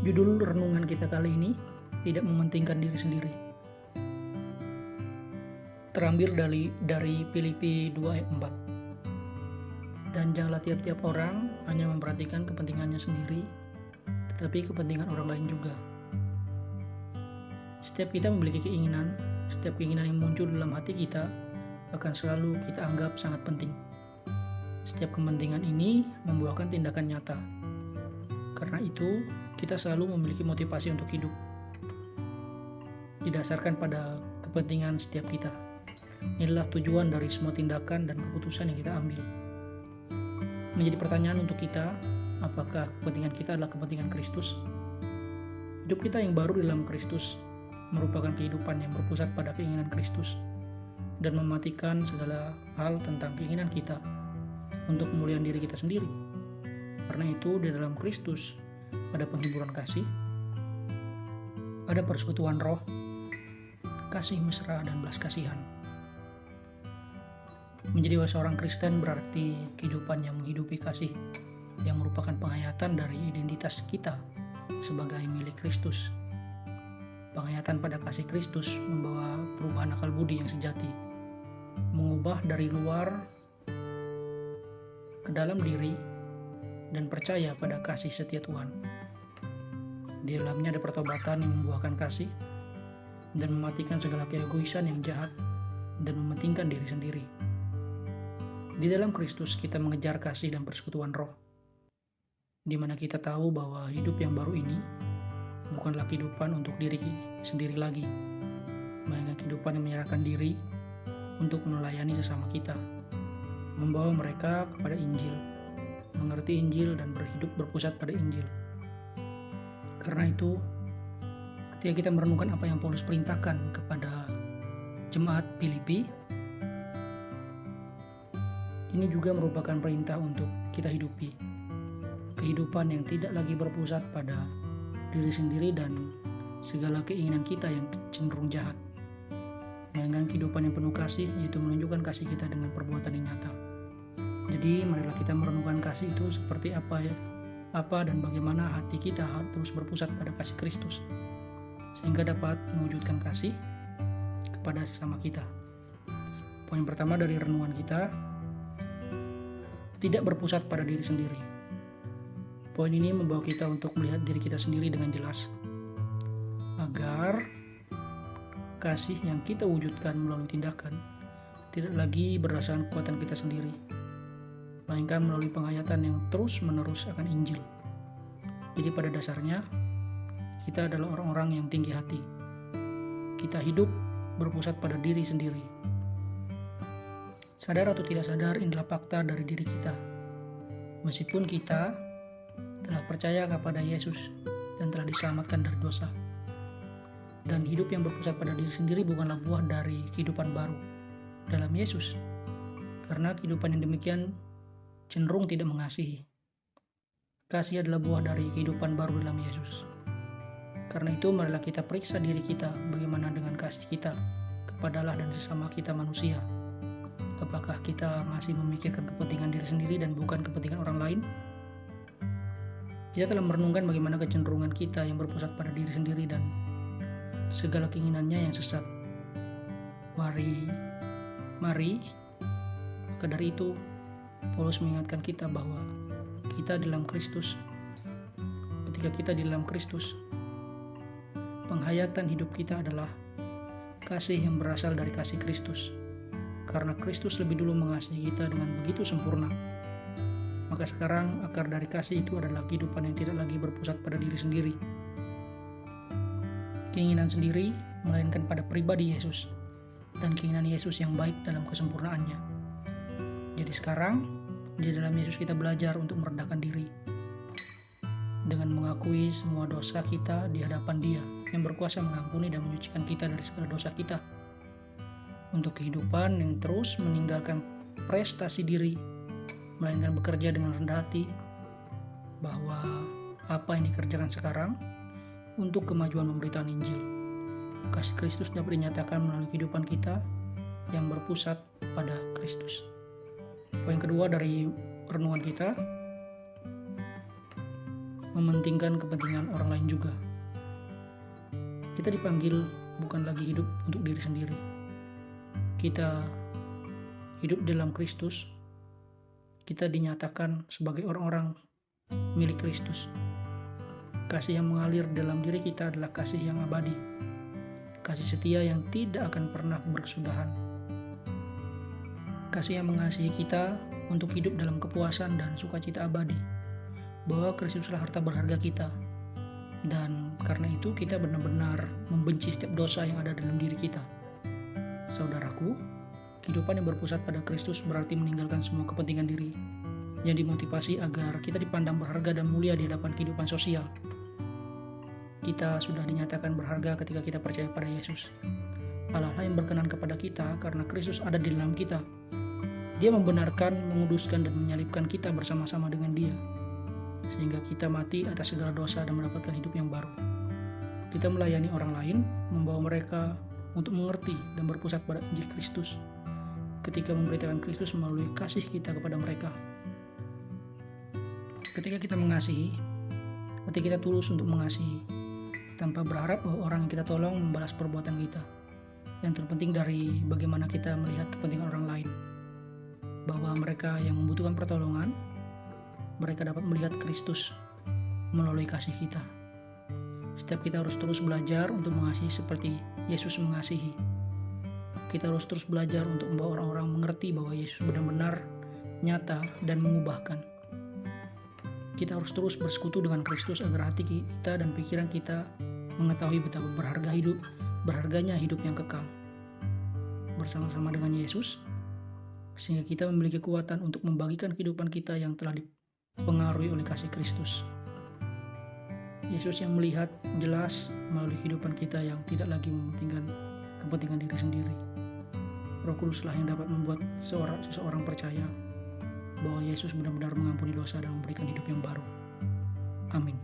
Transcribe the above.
Judul renungan kita kali ini, tidak mementingkan diri sendiri. Terambil dari Filipi 2 ayat 4. Dan janganlah tiap-tiap orang hanya memperhatikan kepentingannya sendiri, tetapi kepentingan orang lain juga. Setiap kita memiliki keinginan, setiap keinginan yang muncul dalam hati kita akan selalu kita anggap sangat penting. Setiap kepentingan ini membuahkan tindakan nyata. Karena itu, kita selalu memiliki motivasi untuk hidup, didasarkan pada kepentingan setiap kita. Inilah tujuan dari semua tindakan dan keputusan yang kita ambil. Menjadi pertanyaan untuk kita, apakah kepentingan kita adalah kepentingan Kristus? Hidup kita yang baru dalam Kristus merupakan kehidupan yang berpusat pada keinginan Kristus dan mematikan segala hal tentang keinginan kita untuk kemuliaan diri kita sendiri. Karena itu, di dalam Kristus ada penghiburan kasih, ada persekutuan roh, kasih mesra, dan belas kasihan. Menjadi seorang Kristen berarti kehidupan yang menghidupi kasih, yang merupakan penghayatan dari identitas kita sebagai milik Kristus. Penghayatan pada kasih Kristus membawa perubahan akal budi yang sejati, mengubah dari luar ke dalam diri, dan percaya pada kasih setia Tuhan. Di dalamnya ada pertobatan yang membuahkan kasih dan mematikan segala keegoisan yang jahat dan mementingkan diri sendiri. Di dalam Kristus kita mengejar kasih dan persekutuan roh, di mana kita tahu bahwa hidup yang baru ini bukanlah kehidupan untuk diri sendiri lagi, melainkan kehidupan yang menyerahkan diri untuk melayani sesama kita, membawa mereka kepada Injil, mengerti Injil, dan berhidup berpusat pada Injil. Karena itu, ketika kita merenungkan apa yang Paulus perintahkan kepada jemaat Filipi, ini juga merupakan perintah untuk kita hidupi. Kehidupan yang tidak lagi berpusat pada diri sendiri dan segala keinginan kita yang cenderung jahat, melainkan kehidupan yang penuh kasih, yaitu menunjukkan kasih kita dengan perbuatan yang nyata. Jadi marilah kita merenungkan kasih itu seperti apa dan bagaimana hati kita terus berpusat pada kasih Kristus, sehingga dapat mewujudkan kasih kepada sesama kita. Poin pertama dari renungan kita, tidak berpusat pada diri sendiri. Poin ini membawa kita untuk melihat diri kita sendiri dengan jelas, agar kasih yang kita wujudkan melalui tindakan tidak lagi berdasarkan kekuatan kita sendiri, melainkan melalui penghayatan yang terus-menerus akan Injil. Jadi pada dasarnya, kita adalah orang-orang yang tinggi hati. Kita hidup berpusat pada diri sendiri. Sadar atau tidak sadar, inilah fakta dari diri kita. Meskipun kita telah percaya kepada Yesus dan telah diselamatkan dari dosa. Dan hidup yang berpusat pada diri sendiri bukanlah buah dari kehidupan baru dalam Yesus. Karena kehidupan yang demikian cenderung tidak mengasihi. Kasih adalah buah dari kehidupan baru dalam Yesus. Karena itu, marilah kita periksa diri kita, bagaimana dengan kasih kita kepada Allah dan sesama kita manusia. Apakah kita masih memikirkan kepentingan diri sendiri dan bukan kepentingan orang lain? Kita telah merenungkan bagaimana kecenderungan kita yang berpusat pada diri sendiri dan segala keinginannya yang sesat. Mari, maka dari itu, Paulus mengingatkan kita bahwa kita dalam Kristus. Ketika kita di dalam Kristus, penghayatan hidup kita adalah kasih yang berasal dari kasih Kristus. Karena Kristus lebih dulu mengasihi kita dengan begitu sempurna, maka sekarang akar dari kasih itu adalah kehidupan yang tidak lagi berpusat pada diri sendiri, keinginan sendiri, melainkan pada pribadi Yesus dan keinginan Yesus yang baik dalam kesempurnaannya. Jadi sekarang, di dalam Yesus kita belajar untuk merendahkan diri dengan mengakui semua dosa kita di hadapan Dia yang berkuasa mengampuni dan menyucikan kita dari segala dosa kita, untuk kehidupan yang terus meninggalkan prestasi diri, melainkan bekerja dengan rendah hati, bahwa apa yang dikerjakan sekarang untuk kemajuan pemberitaan Injil. Kasih Kristus dapat dinyatakan melalui kehidupan kita yang berpusat pada Kristus. Poin kedua dari renungan kita, mementingkan kepentingan orang lain juga. Kita dipanggil bukan lagi hidup untuk diri sendiri. Kita hidup dalam Kristus. Kita dinyatakan sebagai orang-orang milik Kristus. Kasih yang mengalir dalam diri kita adalah kasih yang abadi. Kasih setia yang tidak akan pernah berkesudahan. Kasih yang mengasihi kita untuk hidup dalam kepuasan dan sukacita abadi. Bahwa Kristuslah harta berharga kita. Dan karena itu kita benar-benar membenci setiap dosa yang ada dalam diri kita. Saudaraku, kehidupan yang berpusat pada Kristus berarti meninggalkan semua kepentingan diri yang dimotivasi agar kita dipandang berharga dan mulia di hadapan kehidupan sosial. Kita sudah dinyatakan berharga ketika kita percaya pada Yesus. Allah yang berkenan kepada kita karena Kristus ada di dalam kita. Dia membenarkan, menguduskan, dan menyalibkan kita bersama-sama dengan Dia, sehingga kita mati atas segala dosa dan mendapatkan hidup yang baru. Kita melayani orang lain, membawa mereka untuk mengerti dan berpusat pada Injil Kristus, ketika memberitakan Kristus melalui kasih kita kepada mereka. Ketika kita mengasihi, ketika kita tulus untuk mengasihi, tanpa berharap bahwa orang yang kita tolong membalas perbuatan kita. Yang terpenting dari bagaimana kita melihat kepentingan orang lain, bahwa mereka yang membutuhkan pertolongan, mereka dapat melihat Kristus melalui kasih kita. Setiap kita harus terus belajar untuk mengasihi seperti Yesus mengasihi. Kita harus terus belajar untuk membawa orang-orang mengerti bahwa Yesus benar-benar nyata dan mengubahkan. Kita harus terus bersekutu dengan Kristus agar hati kita dan pikiran kita mengetahui betapa berharganya hidup yang kekal bersama-sama dengan Yesus, sehingga kita memiliki kekuatan untuk membagikan kehidupan kita yang telah dipengaruhi oleh kasih Kristus. Yesus yang melihat jelas melalui kehidupan kita yang tidak lagi mementingkan kepentingan diri sendiri. Roh Kuduslah yang dapat membuat seseorang percaya bahwa Yesus benar-benar mengampuni dosa dan memberikan hidup yang baru. Amin.